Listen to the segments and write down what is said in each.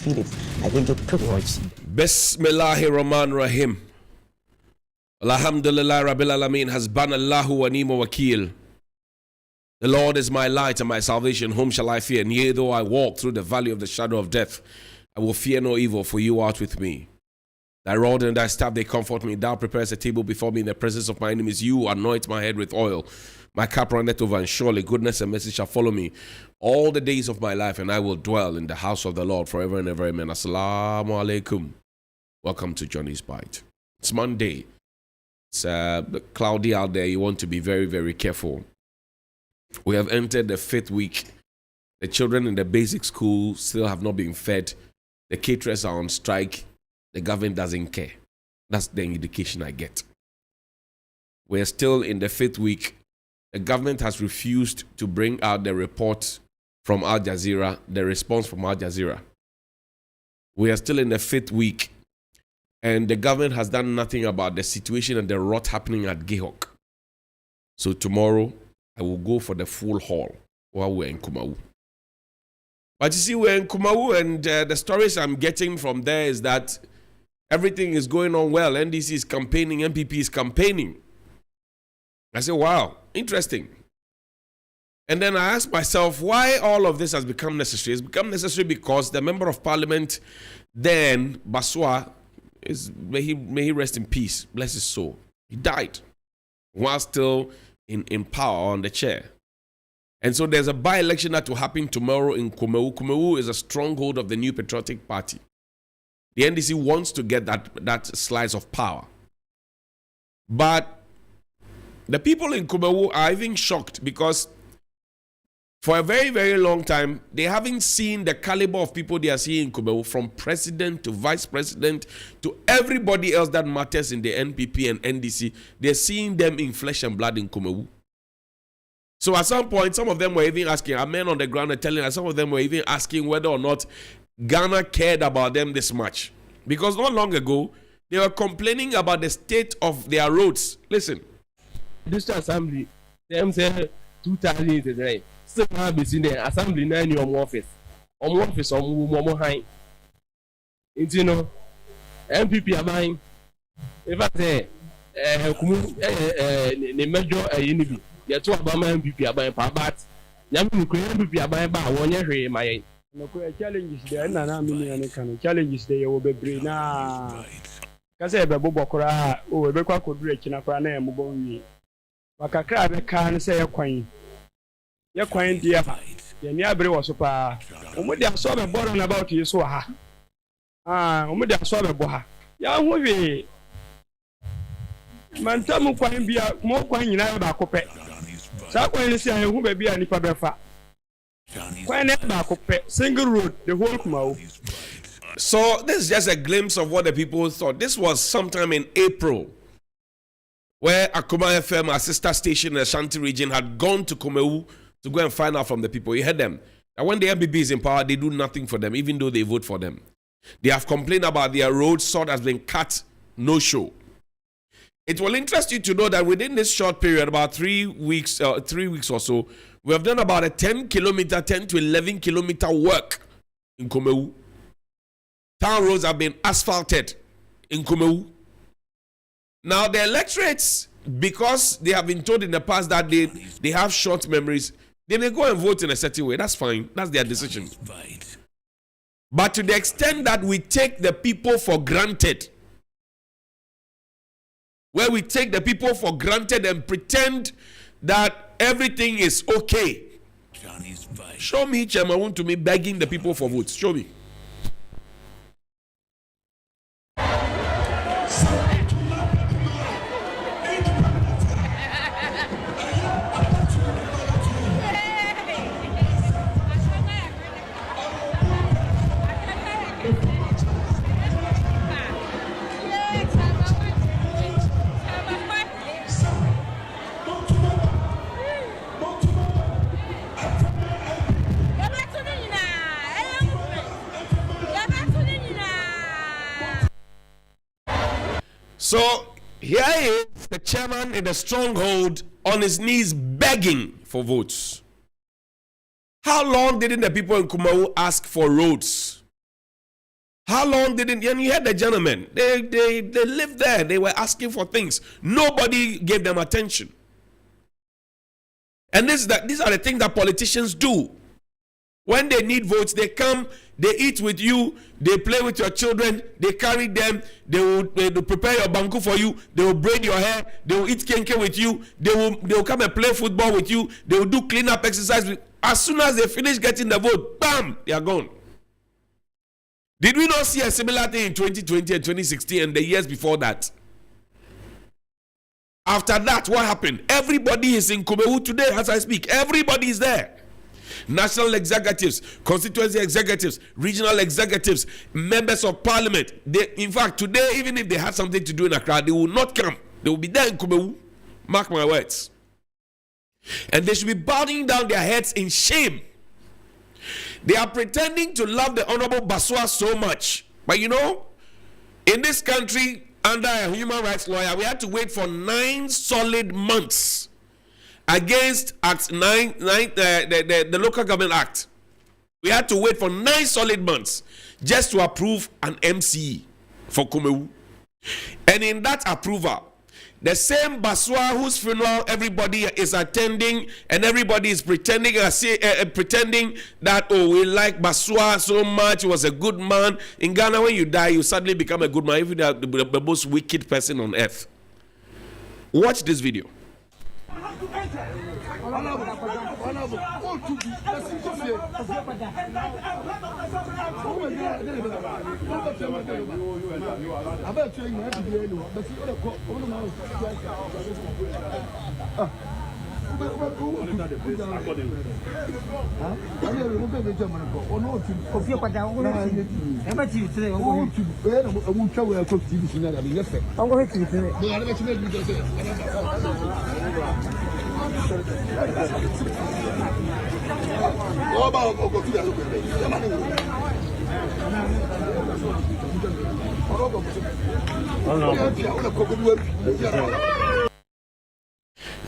feel it, are going to privilege. Bismillahirrahmanirrahim. Alhamdulillah Rabbil Alameen. Hasbanallahu wa ni'mal wakil. The Lord is my light and my salvation. Whom shall I fear? And yea, though I walk through the valley of the shadow of death, I will fear no evil, for you art with me. Thy rod and thy staff, they comfort me. Thou preparest a table before me in the presence of my enemies. You anoint my head with oil. My cup runneth over, and surely goodness and mercy shall follow me all the days of my life, and I will dwell in the house of the Lord forever and ever. Amen. Assalamu alaikum. Welcome to Johnny's Bite. It's Monday. It's cloudy out there. You want to be very, very careful. We have entered the 5th week. The children in the basic school still have not been fed. The caterers are on strike. The government doesn't care. That's the indication I get. We're still in the 5th week. The government has refused to bring out the report from Al Jazeera, the response from Al Jazeera. We are still in the 5th week, and the government has done nothing about the situation and the rot happening at Gihok. So tomorrow, I will go for the full haul while we're in Kumawu. But you see, we're in Kumawu, and the stories I'm getting from there is that everything is going on well. NDC is campaigning, MPP is campaigning. I said, wow, interesting. And then I asked myself, why all of this has become necessary? It's become necessary because the member of parliament then, Baswa, may he rest in peace, bless his soul. He died while still in power on the chair. And so there's a by-election that will happen tomorrow in Kumawu. Kumawu is a stronghold of the New Patriotic Party. The NDC wants to get that slice of power. But the people in Kumawu are even shocked because for a very, very long time, they haven't seen the caliber of people they are seeing in Kumawu, from president to vice president to everybody else that matters in the NPP and NDC. They're seeing them in flesh and blood in Kumawu. So at some point, some of them were even asking, our men on the ground are telling us, some of them were even asking whether or not Ghana cared about them this much. Because not long ago, they were complaining about the state of their roads. Listen. District Assembly, them say 2009. Still have been in the Assembly 9 year office. Office on high. You know, MPP are buying. If I say, the major unibi, the 2 Obama MPP are buying, but Yamu MPP are buying by 1 year. My challenges there, and I mean, challenges there will be brave now. Because Bobo Cora, oh, Rebecca could reach in a crane and Muboni. Wakakra can say a coin. Your coin, dear, the Niabre was super. Omudia saw a born about you, so ha. Omudia saw a boha. Young movie. Mantamu coin be a more coin in our cope. Sakwa is a who may be a nipabefa. Single road, the whole Kumawu. So this is just a glimpse of what the people thought. This was sometime in April, where Akuma FM, our sister station in the Ashanti region, had gone to Kumawu to go and find out from the people. You heard them. And when the MPP is in power, they do nothing for them, even though they vote for them. They have complained about their road, sort has been cut, no show. It will interest you to know that within this short period, about 3 weeks or so, we have done about a 10 to 11 kilometer work in Kumawu. Town roads have been asphalted in Kumawu. Now the electorates, because they have been told in the past that they have short memories, they may go and vote in a certain way. That's fine. That's their decision. But to the extent that we take the people for granted, where we take the people for granted and pretend that everything is okay. Show me Chairman to me begging the people for votes. Show me. So here is the chairman in the stronghold on his knees begging for votes. How long didn't the people in Kumawu ask for roads? How long didn't and you heard the gentlemen? They lived there. They were asking for things. Nobody gave them attention. And these are the things that politicians do. When they need votes, they come, they eat with you, they play with your children, they carry them, they will prepare your banku for you, they will braid your hair, they will eat kenke with you, they will come and play football with you, they will do cleanup exercise. As soon as they finish getting the vote, bam, they are gone. Did we not see a similar thing in 2020 and 2016 and the years before that? After that, what happened? Everybody is in Kumawu today as I speak. Everybody is there. National executives, constituency executives, regional executives, members of parliament. In fact, today, even if they had something to do in Accra, they will not come. They will be there in Kumawu. Mark my words. And they should be bowing down their heads in shame. They are pretending to love the Honorable Baswa so much. But you know, in this country, under a human rights lawyer, we had to wait for 9 solid months against Act 9, the Local Government Act. We had to wait for 9 solid months just to approve an MCE for Kumawu. And in that approval, the same Baswa whose funeral everybody is attending and everybody is pretending that, oh, we like Baswa so much, he was a good man. In Ghana, when you die, you suddenly become a good man, even the most wicked person on earth. Watch this video.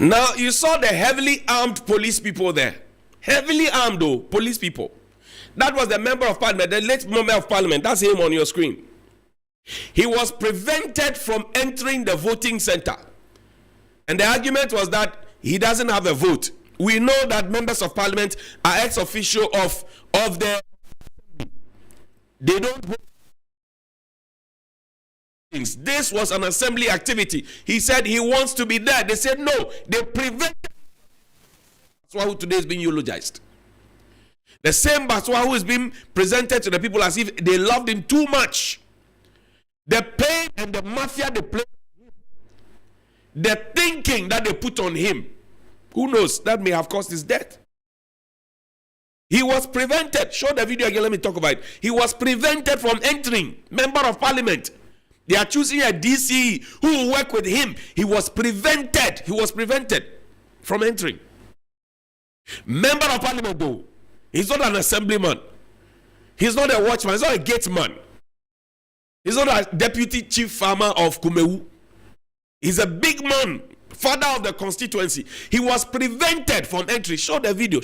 Now you saw the heavily armed police people there. Heavily armed though, police people. That was the member of parliament, the late member of parliament. That's him on your screen. He was prevented from entering the voting center. And the argument was that he doesn't have a vote. We know that members of parliament are ex officio of the. They don't vote. This was an assembly activity. He said he wants to be there. They said no. They prevented. Baswa who today is being eulogized. The same Baswa who is being presented to the people as if they loved him too much. The pain and the mafia they play, the thinking that they put on him, who knows, that may have caused his death. He was prevented. Show the video again, let me talk about it. He was prevented from entering. Member of parliament. They are choosing a DCE who will work with him. He was prevented. He was prevented from entering. Member of parliament though, he's not an assemblyman. He's not a watchman. He's not a gateman. He's not a deputy chief farmer of Kumawu. He's a big man, father of the constituency. He was prevented from entry. Show the video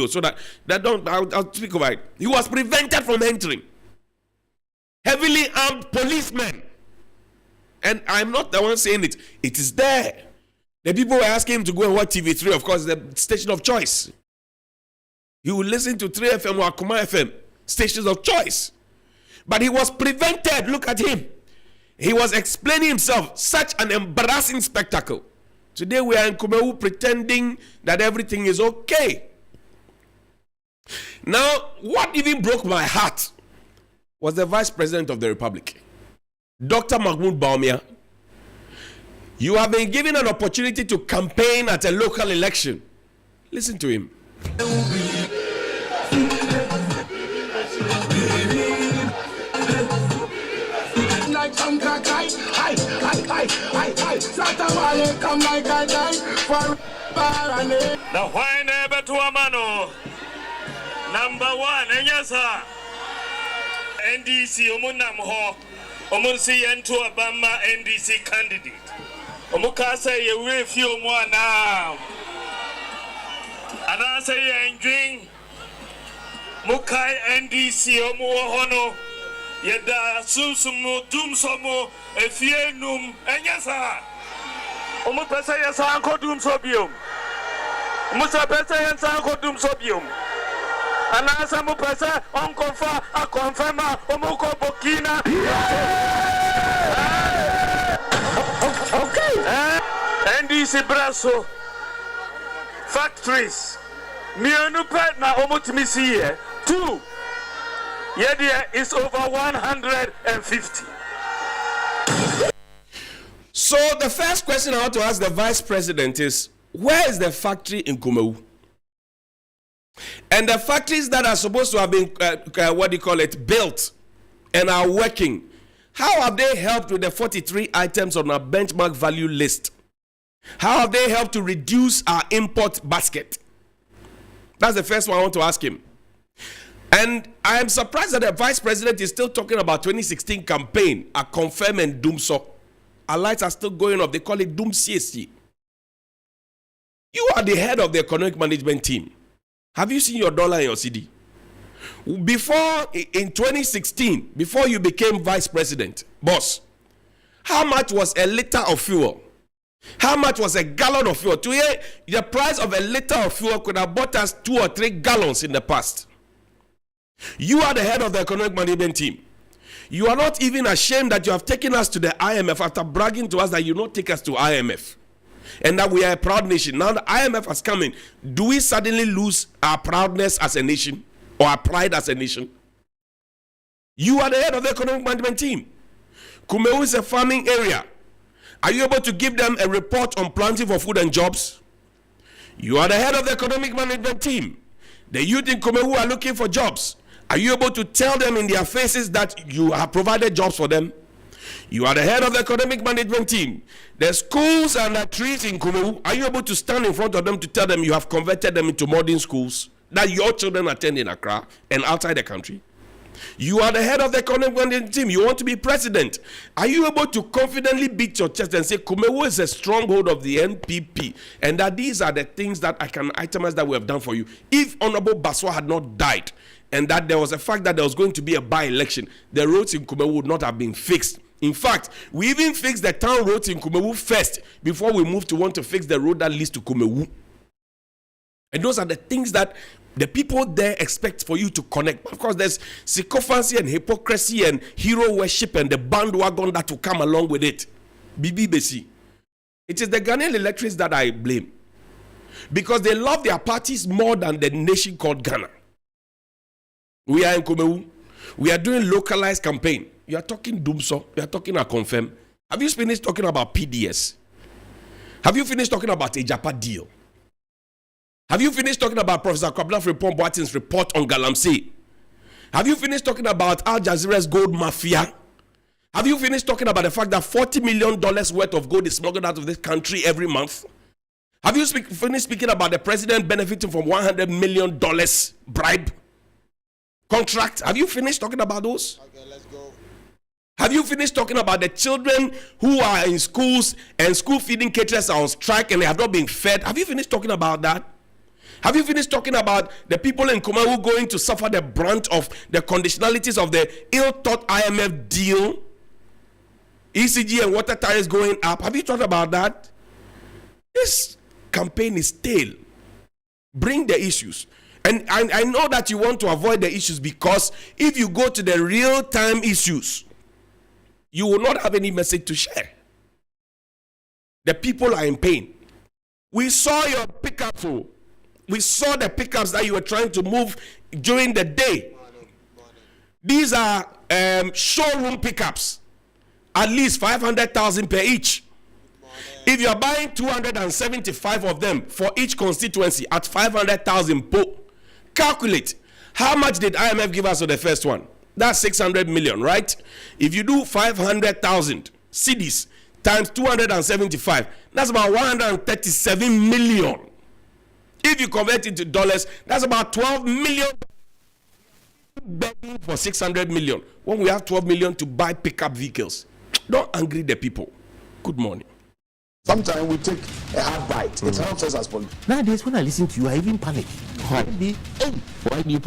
so that I'll speak about it. He was prevented from entering. Heavily armed policemen. And I'm not the one saying it. It is there. The people were asking him to go and watch TV3, of course, the station of choice. He would listen to 3FM or Kumawu FM, stations of choice. But he was prevented. Look at him. He was explaining himself. Such an embarrassing spectacle. Today we are in Kumawu pretending that everything is okay. Now, what even broke my heart was the Vice President of the Republic, Dr. Mahmoud Bawumia. You have been given an opportunity to campaign at a local election. Listen to him. The wine ever to a mano. Number 1, and yes, sir. NDC Omunam Ho, Omunsi into a Bama NDC candidate. Omukasa, you will feel more now. And I say, and drink Mukai NDC Omuhono, Yeda Susumu, Dumsomo, Efienum, and Yasa. Omupesa Yasa Uncle Dumsobium. Musa Pesa Yasa Uncle Dumsobium. And as a Mupesa, Uncle Fa, a confirmer, Omuko Bokina. Okay. NDC Brasso factories. Mianu partner Omutimisi 2. Yedia is over 150. So the first question I want to ask the vice president is, where is the factory in Kumawu? And the factories that are supposed to have been, built and are working, how have they helped with the 43 items on our benchmark value list? How have they helped to reduce our import basket? That's the first one I want to ask him. And I am surprised that the vice president is still talking about 2016 campaign, a confirm and doom so. Our lights are still going off. They call it doom CSC. You are the head of the economic management team. Have you seen your dollar and your CD? Before, in 2016, before you became vice president, boss, how much was a liter of fuel? How much was a gallon of fuel? Today, the price of a liter of fuel could have bought us 2 or 3 gallons in the past. You are the head of the economic management team. You are not even ashamed that you have taken us to the IMF after bragging to us that you not take us to IMF. And that we are a proud nation. Now the IMF has come in. Do we suddenly lose our proudness as a nation? Or our pride as a nation? You are the head of the economic management team. Kumawu is a farming area. Are you able to give them a report on planting for food and jobs? You are the head of the economic management team. The youth in Kumawu are looking for jobs. Are you able to tell them in their faces that you have provided jobs for them? You are the head of the economic management team. The schools and the trees in Kumawu, are you able to stand in front of them to tell them you have converted them into modern schools that your children attend in Accra and outside the country? You are the head of the economic management team. You want to be president. Are you able to confidently beat your chest and say Kumawu is a stronghold of the NPP and that these are the things that I can itemize that we have done for you? If Honorable Baswa had not died and that there was a fact that there was going to be a by-election, the roads in Kumawu would not have been fixed. In fact, we even fixed the town roads in Kumawu first before we moved to want to fix the road that leads to Kumawu. And those are the things that the people there expect for you to connect. Of course, there's sycophancy and hypocrisy and hero worship and the bandwagon that will come along with it. BBBC. It is the Ghanaian electorates that I blame. Because they love their parties more than the nation called Ghana. We are in Kumawu. We are doing localized campaign. You are talking Dumso. You are talking a confirm. Have you finished talking about PDS? Have you finished talking about a Japa deal? Have you finished talking about Professor Kwabena Frimpong Boateng's report on Galamsey? Have you finished talking about Al Jazeera's gold mafia? Have you finished talking about the fact that $40 million worth of gold is smuggled out of this country every month? Have you finished speaking about the president benefiting from $100 million bribe contract? Have you finished talking about those? Okay, let's go. Have you finished talking about the children who are in schools and school feeding caterers are on strike and they have not been fed? Have you finished talking about that? Have you finished talking about the people in Kumawu going to suffer the brunt of the conditionalities of the ill-thought IMF deal? ECG and water tariffs going up. Have you talked about that? This campaign is stale. Bring the issues. And I know that you want to avoid the issues because if you go to the real-time issues, you will not have any message to share. The people are in pain. We saw your pickups. We saw the pickups that you were trying to move during the day. These are showroom pickups. At least 500,000 per each. If you are buying 275 of them for each constituency at 500,000 per, calculate how much did IMF give us for the first one? That's 600 million, right? If you do 500,000 cedis times 275, that's about 137 million. If you convert it to dollars, that's about 12 million. Begging for 600 million when we have 12 million to buy pickup vehicles. Don't angry the people. Good morning. Sometimes we take a hard bite. It helps us as politicians. Nowadays, when I listen to you, I even panic. Why do you panic?